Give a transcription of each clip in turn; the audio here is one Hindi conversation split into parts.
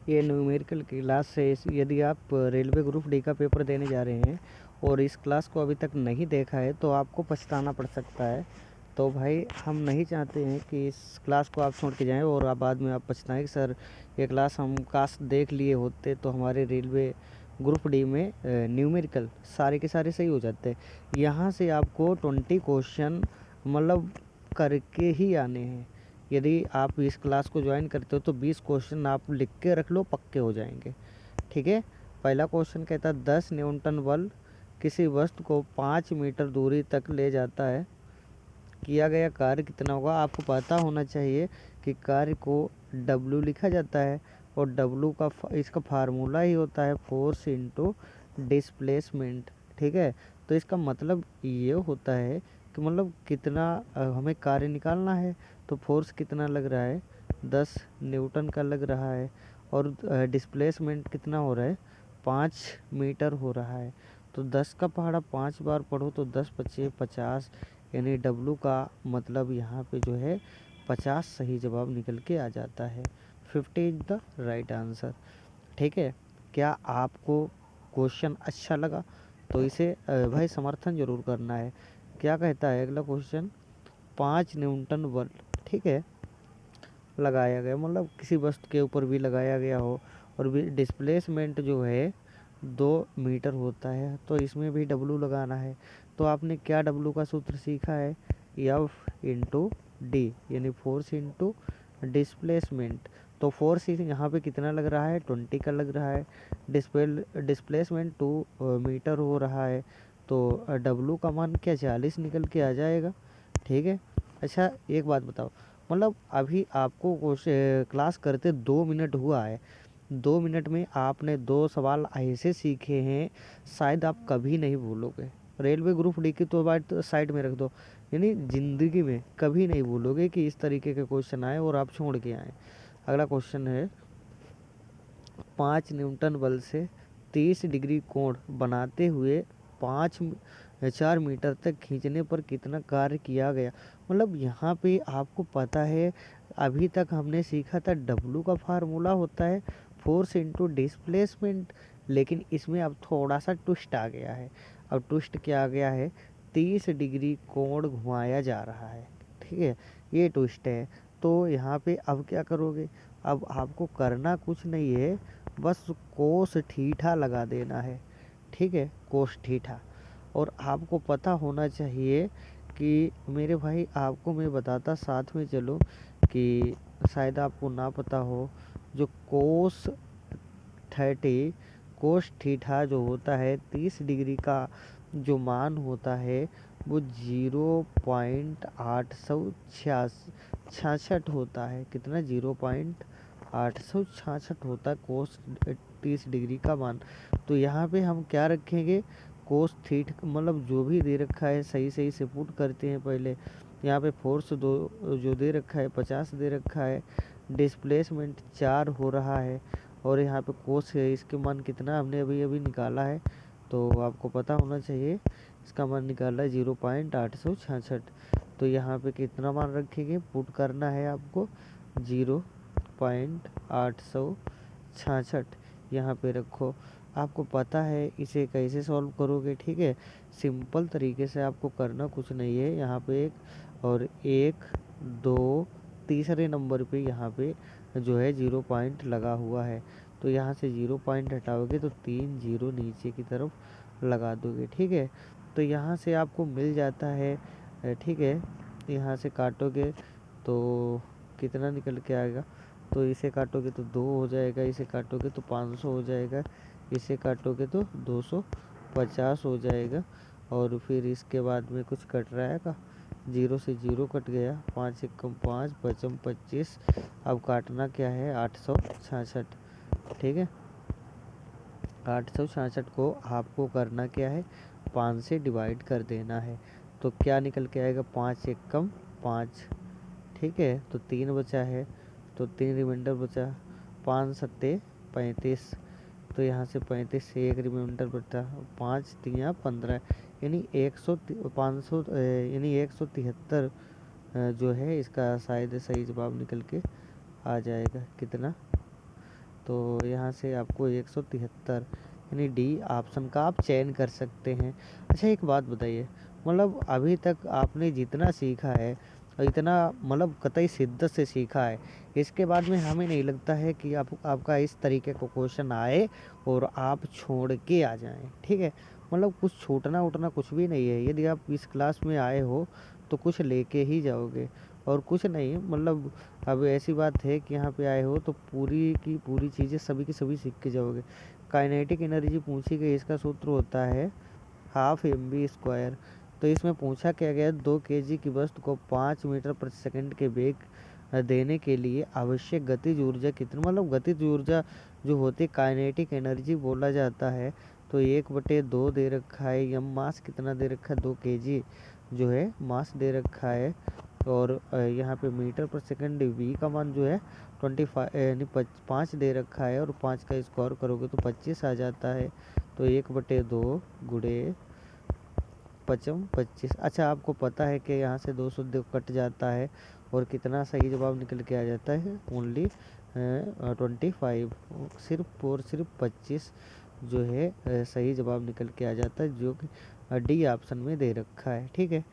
ये न्यूमेरिकल क्लास से यदि आप रेलवे ग्रुप डी का पेपर देने जा रहे हैं और इस क्लास को अभी तक नहीं देखा है तो आपको पछताना पड़ सकता है। तो भाई हम नहीं चाहते हैं कि इस क्लास को आप छोड़ के जाएं और आप बाद में आप पछताएं कि सर ये क्लास हम काश देख लिए होते तो हमारे रेलवे ग्रुप डी में न्यूमेरिकल सारे के सारे सही हो जाते। यहाँ से आपको 20 क्वेश्चन मतलब करके ही आने हैं। यदि आप इस क्लास को ज्वाइन करते हो तो 20 क्वेश्चन आप लिख के रख लो, पक्के हो जाएंगे। ठीक है। पहला क्वेश्चन कहता है 10 न्यूटन बल किसी वस्तु को 5 मीटर दूरी तक ले जाता है, किया गया कार्य कितना होगा। आपको पता होना चाहिए कि कार्य को W लिखा जाता है और W का इसका फार्मूला ही होता है फोर्स इंटू डिस्प्लेसमेंट। ठीक है। तो इसका मतलब ये होता है कि मतलब कितना हमें कार्य निकालना है। तो फोर्स कितना लग रहा है, 10 न्यूटन का लग रहा है और डिस्प्लेसमेंट कितना हो रहा है, 5 मीटर हो रहा है। तो 10 का पहाड़ा 5 बार पढ़ो तो 10 पचे 50, यानी W का मतलब यहाँ पे जो है 50 सही जवाब निकल के आ जाता है। 50 इज द राइट आंसर। ठीक है। क्या आपको क्वेश्चन अच्छा लगा तो इसे भाई समर्थन जरूर करना है। क्या कहता है अगला क्वेश्चन, 5 न्यूटन बल, ठीक है, लगाया गया, मतलब किसी वस्तु के ऊपर भी लगाया गया हो और भी डिस्प्लेसमेंट जो है 2 मीटर होता है, तो इसमें भी W लगाना है। तो आपने क्या W का सूत्र सीखा है, F इंटू डी, यानी फोर्स इंटू डिस्प्लेसमेंट। तो फोर्स यहाँ पे कितना लग रहा है, 20 का लग रहा है। डिस्प्लेसमेंट 2 मीटर हो रहा है, तो W का मान क्या 40 निकल के आ जाएगा। ठीक है। अच्छा एक बात बताओ, मतलब अभी आपको क्लास करते 2 मिनट हुआ है, 2 मिनट में आपने 2 सवाल ऐसे सीखे हैं शायद आप कभी नहीं भूलोगे। रेलवे ग्रुप डी की तो बात साइड में रख दो, यानी ज़िंदगी में कभी नहीं भूलोगे कि इस तरीके के क्वेश्चन आए और आप छोड़ के आए। अगला क्वेश्चन है, 5 न्यूटन बल से 30 डिग्री कोण बनाते हुए 4 मीटर तक खींचने पर कितना कार्य किया गया। मतलब यहाँ पे आपको पता है अभी तक हमने सीखा था W का फार्मूला होता है फोर्स इंटू डिस्प्लेसमेंट, लेकिन इसमें अब थोड़ा सा ट्विस्ट आ गया है। अब ट्विस्ट क्या आ गया है, 30 डिग्री कोण घुमाया जा रहा है। ठीक है, ये ट्विस्ट है। तो यहाँ पे अब क्या करोगे, अब आपको करना कुछ नहीं है, बस कोस थीटा लगा देना है। ठीक है, कोस थीटा। और आपको पता होना चाहिए कि मेरे भाई, आपको मैं बताता साथ में चलो कि शायद आपको ना पता हो, जो कोस थीटा जो होता है 30 डिग्री का जो मान होता है वो 0.866 होता है। कितना, 0.866 होता है कोस 30 डिग्री का मान। तो यहाँ पे हम क्या रखेंगे, कोस थीटा, मतलब जो भी दे रखा है सही सही से पुट करते हैं पहले। यहाँ पे फोर्स जो दे रखा है 50 दे रखा है, डिस्प्लेसमेंट 4 हो रहा है, और यहाँ पे कोस है, इसके मान कितना हमने अभी अभी निकाला है, तो आपको पता होना चाहिए इसका मान निकाला है 0.866। तो यहाँ पे कितना मान रखेंगे, पुट करना है आपको 0.866 यहाँ पे रखो। आपको पता है इसे कैसे सॉल्व करोगे। ठीक है, सिंपल तरीके से आपको करना कुछ नहीं है। यहाँ पे 1 और 1 2 तीसरे नंबर पे यहाँ पे जो है 0 पॉइंट लगा हुआ है, तो यहाँ से 0 पॉइंट हटाओगे तो 3 0 नीचे की तरफ लगा दोगे। ठीक है, तो यहाँ से आपको मिल जाता है। ठीक है, यहाँ से काटोगे तो कितना निकल के आएगा, तो इसे काटोगे तो 2 हो जाएगा, इसे काटोगे तो 500 हो जाएगा, इसे काटोगे तो 250 हो जाएगा, और फिर इसके बाद में कुछ कट रहा है का, 0 से 0 कट गया, 5 एकम 5 पचम 25। अब काटना क्या है, 866। ठीक है, 866 को आपको करना क्या है, 5 से डिवाइड कर देना है। तो क्या निकल के आएगा, 5 एकम 5। ठीक है, तो 3 बचा है, तो 3 रिमाइंडर बचा, 5 सत्ते 35, तो यहाँ से 35 से 1 रिमाइंडर बचा, 5 3 15, यानी 500 यानी 173 जो है इसका शायद सही जवाब निकल के आ जाएगा। कितना, तो यहाँ से आपको 173 यानी डी ऑप्शन का आप चयन कर सकते हैं। अच्छा एक बात बताइए, मतलब अभी तक आपने जितना सीखा है और इतना मतलब कतई शिद्दत से सीखा है, इसके बाद में हमें नहीं लगता है कि आपका इस तरीके का क्वेश्चन आए और आप छोड़ के आ जाएं। ठीक है, मतलब कुछ छूटना उठना कुछ भी नहीं है। यदि आप इस क्लास में आए हो तो कुछ लेके ही जाओगे और कुछ नहीं। मतलब अब ऐसी बात है कि यहाँ पे आए हो तो पूरी की पूरी चीज़ें सभी की सभी सीख के जाओगे। काइनेटिक एनर्जी पूछी गई, इसका सूत्र होता है हाफ mv²। तो इसमें पूछा क्या गया, 2 kg की वस्तु को 5 मीटर प्रति सेकंड के वेग देने के लिए आवश्यक गतिज ऊर्जा कितनी, मतलब गतिज ऊर्जा जो होती है काइनेटिक एनर्जी बोला जाता है। तो 1/2 दे रखा है। यम मास कितना दे रखा है, 2 kg जो है मास दे रखा है। और यहाँ पे मीटर पर सेकंड वी का मान जो है 25 यानी 5 दे रखा है और 5 का स्क्वायर करोगे तो 25 आ जाता है। तो 1/2 गुणे 25। अच्छा आपको पता है कि यहाँ से 200 कट जाता है और कितना सही जवाब निकल के आ जाता है, ओनली 25। सिर्फ और सिर्फ 25 जो है सही जवाब निकल के आ जाता है, जो कि डी ऑप्शन में दे रखा है। ठीक है,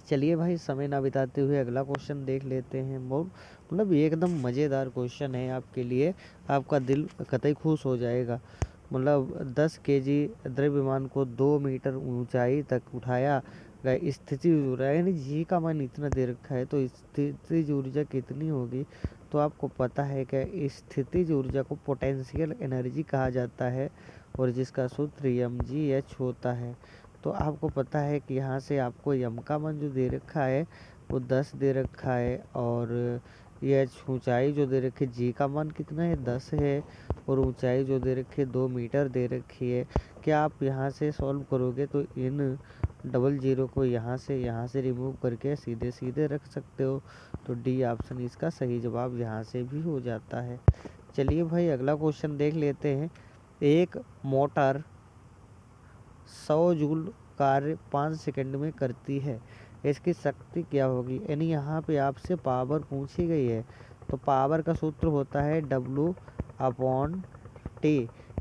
चलिए भाई समय ना बिताते हुए अगला क्वेश्चन देख लेते हैं। बहुत मतलब एकदम मज़ेदार क्वेश्चन है आपके लिए, आपका दिल कतई खुश हो जाएगा। मतलब 10 kg द्रव्यमान को 2 मीटर ऊंचाई तक उठाया गया, स्थिति ऊर्जा यानी जी का मान इतना दे रखा है, तो स्थितिज ऊर्जा कितनी होगी। तो आपको पता है कि स्थितिज ऊर्जा को पोटेंशियल एनर्जी कहा जाता है और जिसका सूत्र mgh होता है। तो आपको पता है कि यहाँ से आपको यम का मान जो दे रखा है वो 10 दे रखा है और यह ऊंचाई जो दे रखी है जी का मान कितना है 10 है और ऊंचाई जो दे रखी है 2 मीटर दे रखी है। क्या आप यहाँ से सॉल्व करोगे तो इन डबल जीरो को यहाँ से रिमूव करके सीधे सीधे रख सकते हो। तो डी ऑप्शन इसका सही जवाब यहाँ से भी हो जाता है। चलिए भाई अगला क्वेश्चन देख लेते हैं। एक मोटर 100 जूल कार्य 5 सेकंड में करती है, इसकी शक्ति क्या होगी। यानी यहाँ पे आपसे पावर पूछी गई है, तो पावर का सूत्र होता है W/T।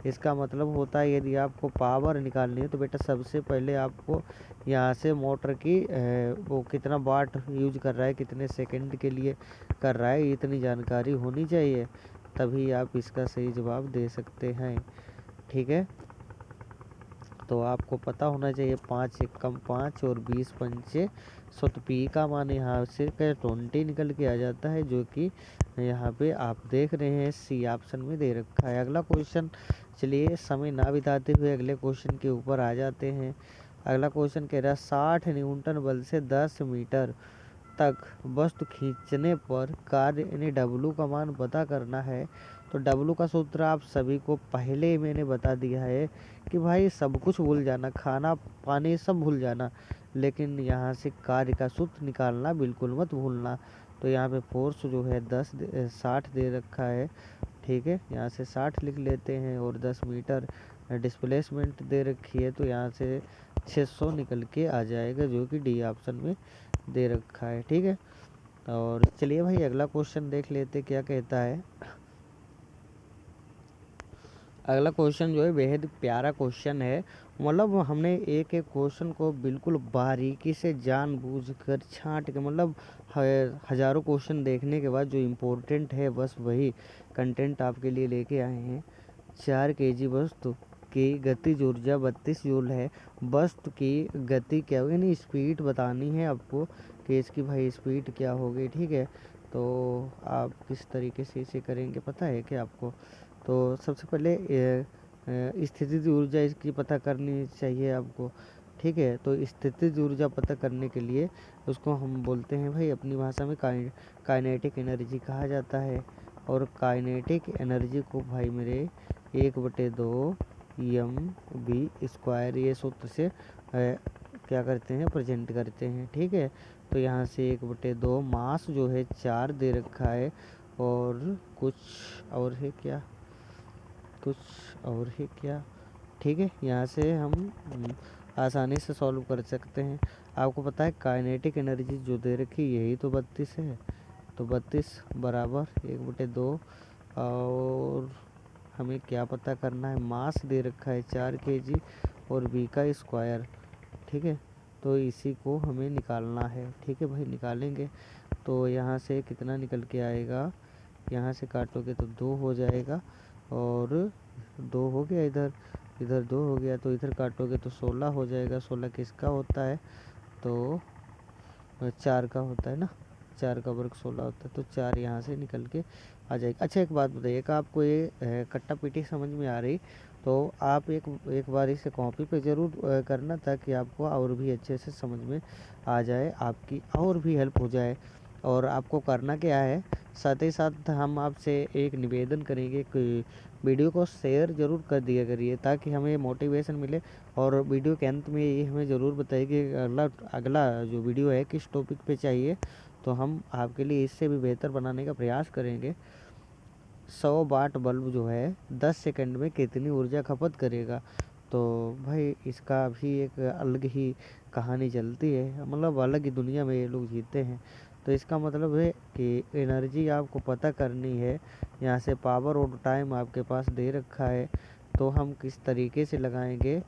इसका मतलब होता है यदि आपको पावर निकालनी है तो बेटा सबसे पहले आपको यहाँ से मोटर की वो कितना वाट यूज कर रहा है, कितने सेकंड के लिए कर रहा है, इतनी जानकारी होनी चाहिए, तभी आप इसका सही जवाब दे सकते हैं। ठीक है, तो आपको पता होना चाहिए 5 एकम 5 और 20 पंचे 100। तो पी का मान यहाँ से 20 निकल के आ जाता है, जो कि यहाँ पे आप देख रहे हैं सी ऑप्शन में दे रखा है। अगला क्वेश्चन, चलिए समय ना बिताते हुए अगले क्वेश्चन के ऊपर आ जाते हैं। अगला क्वेश्चन कह रहा है 60 न्यूटन बल से 10 मीटर तक वस्तु खींचने पर कार्य यानी डब्लू का मान पता करना है। तो डब्लू का सूत्र आप सभी को पहले ही मैंने बता दिया है कि भाई सब कुछ भूल जाना, खाना पानी सब भूल जाना, लेकिन यहाँ से कार्य का सूत्र निकालना बिल्कुल मत भूलना। तो यहाँ पे फोर्स जो है 60 दे रखा है। ठीक है, यहाँ से 60 लिख लेते हैं और 10 मीटर डिस्प्लेसमेंट दे रखी है, तो यहाँ से 600 निकल के आ जाएगा, जो कि डी ऑप्शन में दे रखा है। ठीक है, और चलिए भाई अगला क्वेश्चन देख लेते क्या कहता है। अगला क्वेश्चन जो है बेहद प्यारा क्वेश्चन है। मतलब हमने एक एक क्वेश्चन को बिल्कुल बारीकी से जानबूझकर छांट के, मतलब हज़ारों क्वेश्चन देखने के बाद जो इम्पोर्टेंट है बस वही कंटेंट आपके लिए लेके आए हैं। 4 kg वस्तु की गतिज ऊर्जा 32 जूल है। वस्तु की गति क्या होगी, यानी स्पीड बतानी है आपको कि इसकी भाई स्पीड क्या होगी। ठीक है, तो आप किस तरीके से इसे करेंगे पता है कि आपको। तो सबसे पहले स्थितिज ऊर्जा इसकी पता करनी चाहिए आपको। ठीक है, तो स्थितिज ऊर्जा पता करने के लिए उसको हम बोलते हैं भाई अपनी भाषा में काइनेटिक एनर्जी कहा जाता है। और काइनेटिक एनर्जी को भाई मेरे 1/2 mv² ये सूत्र से क्या करते हैं, प्रेजेंट करते हैं। ठीक है, तो यहाँ से 1/2 मास जो है 4 दे रखा है और कुछ और है क्या, कुछ और है क्या। ठीक है, यहाँ से हम आसानी से सॉल्व कर सकते हैं। आपको पता है काइनेटिक एनर्जी जो दे रखी यही तो 32 है, तो 32 बराबर 1/2 और हमें क्या पता करना है, मास दे रखा है 4 kg और b का स्क्वायर, ठीक है। तो इसी को हमें निकालना है, ठीक है भाई। निकालेंगे तो यहाँ से कितना निकल के आएगा, यहाँ से काटोगे तो 2 हो जाएगा और 2 हो गया, इधर 2 हो गया, तो इधर काटोगे तो 16 हो जाएगा। 16 किसका होता है, तो 4 का होता है ना, 4 का वर्ग 16 होता है, तो 4 यहाँ से निकल के आ जाएगा। अच्छा एक बात बताइए, कि आपको ये कट्टा पीटी समझ में आ रही, तो आप एक बार इसे कॉपी पे ज़रूर करना, ताकि आपको और भी अच्छे से समझ में आ जाए, आपकी और भी हेल्प हो जाए। और आपको करना क्या है, साथ ही साथ हम आपसे एक निवेदन करेंगे कि वीडियो को शेयर ज़रूर कर दिया करिए, ताकि हमें मोटिवेशन मिले। और वीडियो के अंत में ये हमें ज़रूर बताइए कि अगला जो वीडियो है किस टॉपिक पे चाहिए, तो हम आपके लिए इससे भी बेहतर बनाने का प्रयास करेंगे। 100 वाट बल्ब जो है 10 सेकंड में कितनी ऊर्जा खपत करेगा, तो भाई इसका भी एक अलग ही कहानी चलती है, मतलब अलग ही दुनिया में ये लोग जीते हैं। तो इसका मतलब है कि एनर्जी आपको पता करनी है, यहाँ से पावर और टाइम आपके पास दे रखा है, तो हम किस तरीके से लगाएंगे,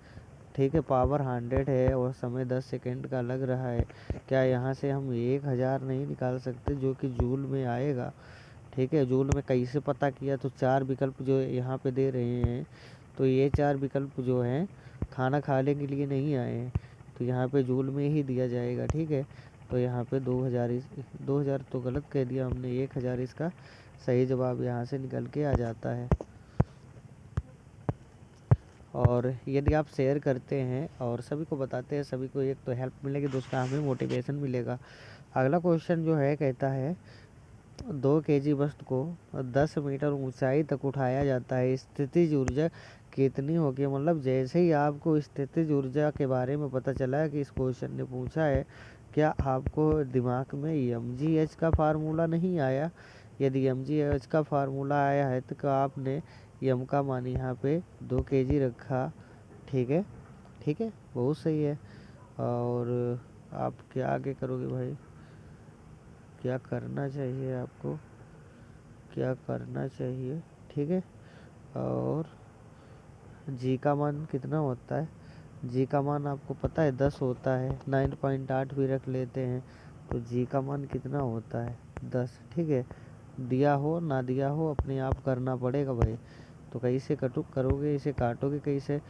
ठीक है। पावर 100 है और समय 10 सेकंड का लग रहा है, क्या यहाँ से हम 1000 नहीं निकाल सकते, जो कि जूल में आएगा, ठीक है। जूल में कैसे पता किया, तो 4 विकल्प जो यहाँ पे दे रहे हैं, तो ये 4 विकल्प जो हैं खाना खाने के लिए नहीं आए हैं, तो यहाँ पे जूल में ही दिया जाएगा, ठीक है। तो यहाँ पे 2000 तो गलत कह दिया हमने, 1000 इसका सही जवाब यहाँ से निकल के आ जाता है। और यदि आप शेयर करते हैं और सभी को बताते हैं, सभी को एक तो हेल्प मिलेगी, दूसरा हमें मोटिवेशन मिलेगा। अगला क्वेश्चन जो है कहता है 2 kg वस्तु को 10 मीटर ऊंचाई तक उठाया जाता है, स्थितिज ऊर्जा कितनी होगी। मतलब जैसे ही आपको स्थितिज ऊर्जा के बारे में पता चला है कि इस क्वेश्चन ने पूछा है, क्या आपको दिमाग में mgh का फार्मूला नहीं आया। यदि mgh का फार्मूला आया है तो आपने m का मान यहाँ पे 2 kg रखा, ठीक है, ठीक है, बहुत सही है। और आप क्या आगे करोगे भाई, क्या करना चाहिए आपको, क्या करना चाहिए, ठीक है। और जी का मान कितना होता है, जी का मान आपको पता है 10 होता है, 9.8 भी रख लेते हैं, तो जी का मान कितना होता है 10, ठीक है। दिया हो ना दिया हो अपने आप करना पड़ेगा भाई। तो कैसे करोगे, इसे काटोगे कैसे,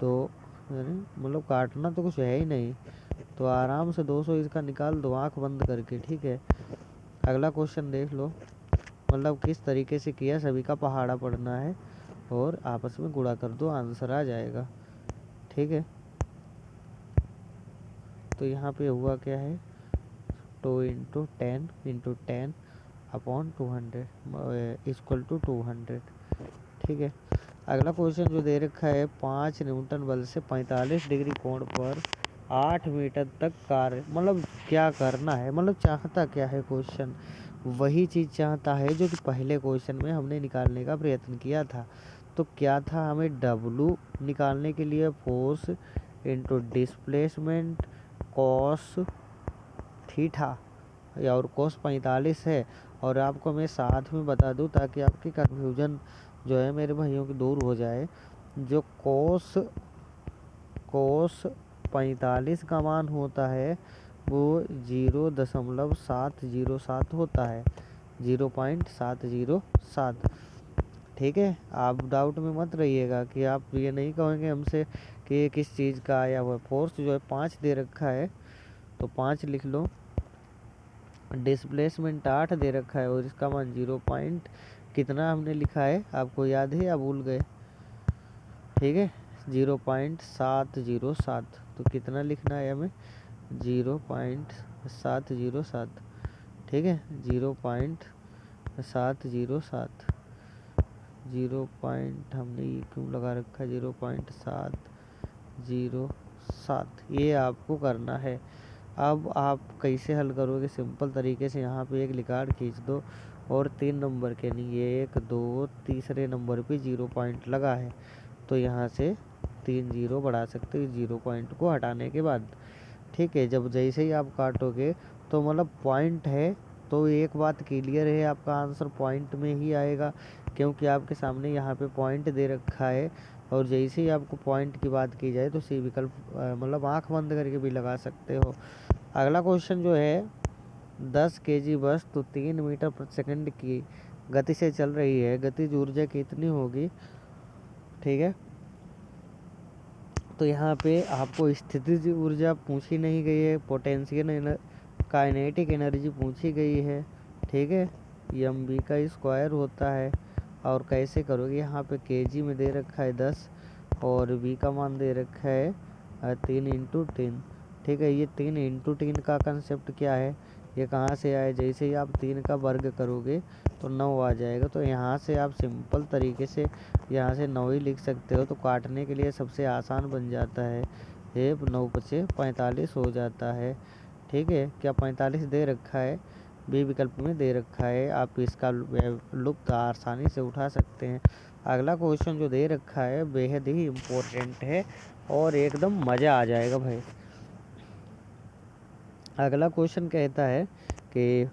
तो मतलब काटना तो कुछ है ही नहीं, तो आराम से 200 इसका निकाल दो आँख बंद करके, ठीक है। अगला क्वेश्चन देख लो, मतलब किस तरीके से किया, सभी का पहाड़ा पढ़ना है और आपस में गुणा कर दो, आंसर आ जाएगा, ठीक है। तो यहाँ पे हुआ क्या है, 2 × 10 अपॉन 200 इक्वल टू 200, ठीक है। अगला क्वेश्चन जो दे रखा है, 5 न्यूटन बल से 45 डिग्री कोण पर 8 मीटर तक कार्य, मतलब क्या करना है, मतलब चाहता क्या है क्वेश्चन, वही चीज़ चाहता है जो कि पहले क्वेश्चन में हमने निकालने का प्रयत्न किया था। तो क्या था, हमें W निकालने के लिए force into displacement cos theta, या और cos 45 है। और आपको मैं साथ में बता दूं ताकि आपकी कन्फ्यूजन जो है मेरे भाइयों की दूर हो जाए, जो cos 45 का मान होता है वो 0.707 होता है, 0.707, ठीक है। आप डाउट में मत रहिएगा कि आप ये नहीं कहेंगे हमसे कि ये किस चीज़ का आया हुआ है। फोर्स जो है 5 दे रखा है, तो 5 लिख लो, डिस्प्लेसमेंट 8 दे रखा है और इसका मान 0 पॉइंट कितना हमने लिखा है, आपको याद है या भूल गए, ठीक है, 0.707, तो कितना लिखना है हमें, 0.707, ठीक है, 0.707, 0 पॉइंट हमने ये क्यों लगा रखा है, 0.707, ये आपको करना है। अब आप कैसे हल करोगे, सिंपल तरीके से यहाँ पे एक लिकार्ड खींच दो और 3 नंबर के लिए 1 2 तीसरे नंबर पे 0 पॉइंट लगा है, तो यहाँ से 3 0 बढ़ा सकते हो 0 पॉइंट को हटाने के बाद, ठीक है। जब जैसे ही आप काटोगे तो मतलब पॉइंट है तो एक बात क्लियर है, आपका आंसर पॉइंट में ही आएगा, क्योंकि आपके सामने यहाँ पे पॉइंट दे रखा है। और जैसे ही आपको पॉइंट की बात की जाए तो सी विकल्प मतलब आँख बंद करके भी लगा सकते हो। अगला क्वेश्चन जो है, 10 kg वस्तु 3 मीटर प्रति सेकंड की गति से चल रही है, गतिज ऊर्जा कितनी होगी? ठीक है, तो यहाँ पे आपको स्थितिज ऊर्जा पूछी नहीं गई है, पोटेंशियल काइनेटिक एनर्जी पूछी गई है। ठीक है, एम बी का स्क्वायर होता है। और कैसे करोगे, यहाँ पे केजी में दे रखा है 10 और बी का मान दे रखा है 3 × 3। ठीक है, ये 3 × 3 का कंसेप्ट क्या है, ये कहाँ से आए? जैसे ही आप 3 का वर्ग करोगे तो 9 आ जाएगा। तो यहाँ से आप सिंपल तरीके से यहाँ से 9 ही लिख सकते हो। तो काटने के लिए सबसे आसान बन जाता है, ये 9 × 5 45 हो जाता है। ठीक है, क्या 45 दे रखा है? बी विकल्प में दे रखा है। आप इसका लुप्त आसानी से उठा सकते हैं। अगला क्वेश्चन जो दे रखा है बेहद ही इम्पोर्टेंट है और एकदम मज़ा आ जाएगा भाई। अगला क्वेश्चन कहता है कि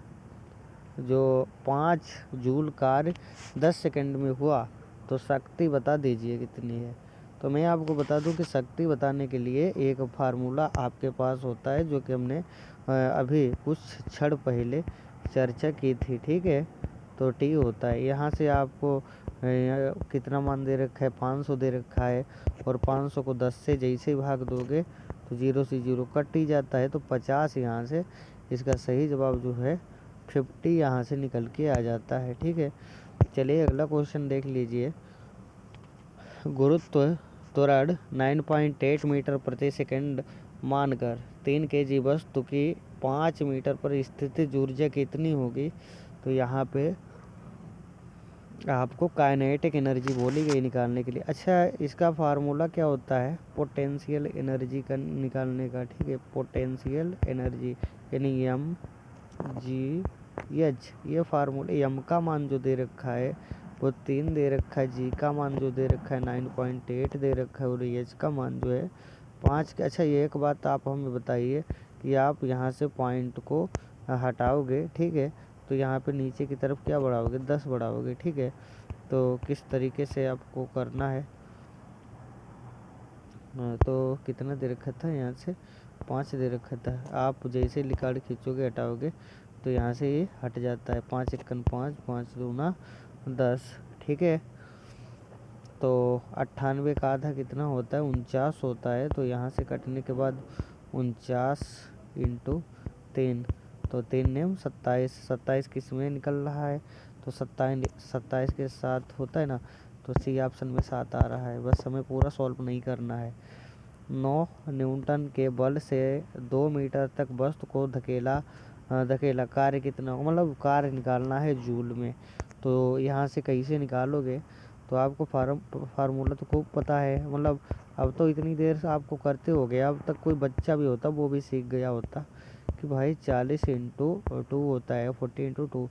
जो 5 जूल कार्य 10 सेकंड में हुआ तो शक्ति बता दीजिए कितनी है। तो मैं आपको बता दूं कि शक्ति बताने के लिए एक फार्मूला आपके पास होता है, जो कि हमने अभी कुछ क्षण पहले चर्चा की थी। ठीक है, तो टी होता है। यहाँ से आपको कितना मान दे रखा है, 500 दे रखा है। और 500 को 10 से जैसे ही भाग दोगे तो 0 से 0 कट ही जाता है, तो 50 यहाँ से इसका सही जवाब जो है 50 यहाँ से निकल के आ जाता है। ठीक है, चलिए अगला क्वेश्चन देख लीजिए। गुरुत्व त्वरण 9.8 मीटर प्रति सेकंड मानकर 3 kg वस्तु की 5 मीटर पर स्थितिज ऊर्जा कितनी होगी? तो यहाँ पे आपको काइनेटिक एनर्जी बोली गई निकालने के लिए। अच्छा, इसका फार्मूला क्या होता है? पोटेंशियल एनर्जी का निकालने का। ठीक है, पोटेंशियल एनर्जी यानी एम जी एच, ये फार्मूला। एम का मान जो दे रखा है वो 3 दे रखा है, जी का मान जो दे रखा है 9.8 दे रखा है और एच का मान जो है 5। अच्छा, ये एक बात आप हमें बताइए कि आप यहाँ से पॉइंट को हटाओगे, ठीक है, तो यहाँ पे नीचे की तरफ क्या बढ़ाओगे? 10 बढ़ाओगे। ठीक है, तो किस तरीके से आपको करना है? तो कितना दे रखा था? यहाँ से 5 दे रखा था। आप जैसे रिकॉर्ड खींचोगे, हटाओगे, तो यहाँ से ये हट जाता है। 5 × 1 5, 5 × 2 10। ठीक है, तो 98 का आधा कितना होता है? 49 होता है। तो यहाँ से कटने के बाद 49 × 3, तो 3 नेम 27। 27 किस में निकल रहा है? तो 27 के साथ होता है ना, तो सी ऑप्शन में 7 आ रहा है। बस हमें पूरा सॉल्व नहीं करना है। 9 न्यूटन के बल से 2 मीटर तक वस्तु को धकेला कार्य कितना? मतलब कार्य निकालना है जूल में। तो यहाँ से कैसे निकालोगे? तो आपको फार्मूला तो खूब पता है, मतलब अब तो इतनी देर से आपको करते हो गया, अब तक कोई बच्चा भी होता वो भी सीख गया होता कि भाई 40 × 2 होता है, 40 × 2,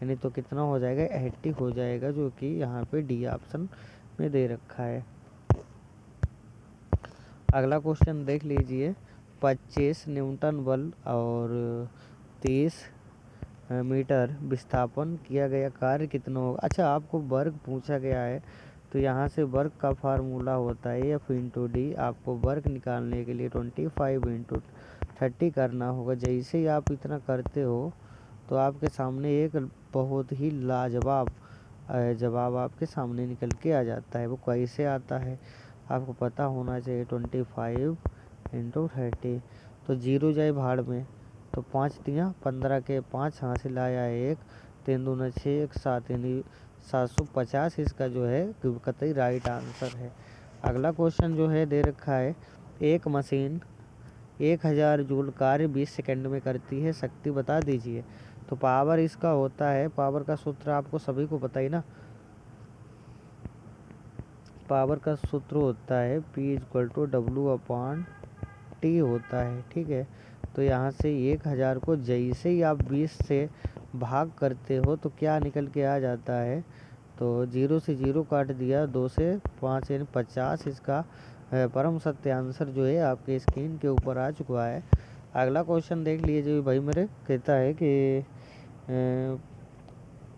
यानी तो कितना हो जाएगा? 80 हो जाएगा, जो कि यहाँ पे डी ऑप्शन में दे रखा है। अगला क्वेश्चन देख लीजिए। 25 न्यूटन बल और 30 मीटर विस्थापन किया गया कार्य कितना होगा? अच्छा, आपको वर्ग पूछा गया है, तो यहाँ से वर्ग का फार्मूला होता है F × D। आपको वर्ग निकालने के लिए 25 × 30 करना होगा। जैसे ही आप इतना करते हो तो आपके सामने एक बहुत ही लाजवाब जवाब आपके सामने निकल के आ जाता है। वो कैसे आता है आपको पता होना चाहिए। 25 × 30, तो 0 जाए भाड़ में, तो 5 × 15 के 5 हासिल आया 1, 3 दूना 6, 1 7, यानी 750 इसका जो है कतई राइट आंसर है। अगला क्वेश्चन जो है दे रखा है, एक मशीन 1000 जूल कार्य 20 सेकंड में करती है, शक्ति बता दीजिए। तो पावर इसका होता है, पावर का सूत्र आपको सभी को पता ही ना, पावर का सूत्र होता है P = W/T होता है। ठीक है, तो यहाँ से 1000 को जैसे ही आप 20 से भाग करते हो तो क्या निकल के आ जाता है? तो 0 से 0 काट दिया, 2 से 5 यानी 50 इसका परम सत्य आंसर जो है आपके स्क्रीन के ऊपर आ चुका है। अगला क्वेश्चन देख लीजिए भाई मेरे, कहता है कि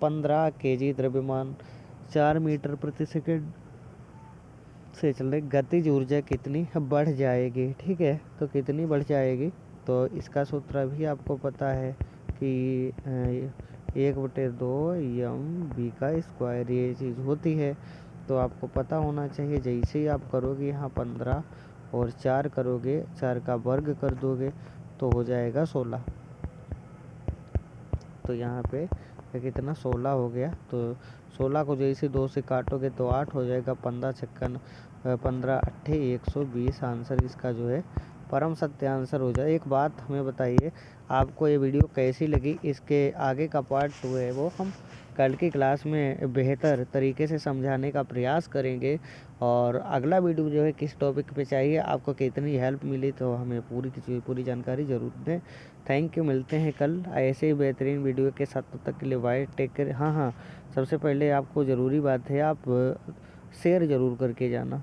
15 kg द्रव्यमान 4 मीटर प्रति सेकंड से चलने गतिज ऊर्जा कितनी बढ़ जाएगी। ठीक है, तो कितनी बढ़ जाएगी, तो इसका सूत्र भी आपको पता है कि 1/2 mv का स्क्वायर ये चीज़ होती है। तो आपको पता होना चाहिए। जैसे ही आप करोगे यहाँ 15 और 4 करोगे, 4 का वर्ग कर दोगे तो हो जाएगा 16। तो यहाँ पे कितना 16 हो गया। तो 16 को जैसे 2 से काटोगे तो 8 हो जाएगा। 15 अट्ठे 120 आंसर इसका जो है परम सत्य आंसर हो जाए। एक बात हमें बताइए, आपको ये वीडियो कैसी लगी। इसके आगे का पार्ट 2 है वो हम कल की क्लास में बेहतर तरीके से समझाने का प्रयास करेंगे। और अगला वीडियो जो है किस टॉपिक पे चाहिए, आपको कितनी हेल्प मिली, तो हमें पूरी जानकारी ज़रूर दें। Thank you. मिलते हैं कल ऐसे ही बेहतरीन वीडियो के साथ। तब तक के लिए बाय, टेक केयर। हाँ, सबसे पहले आपको ज़रूरी बात है, आप शेयर ज़रूर करके जाना।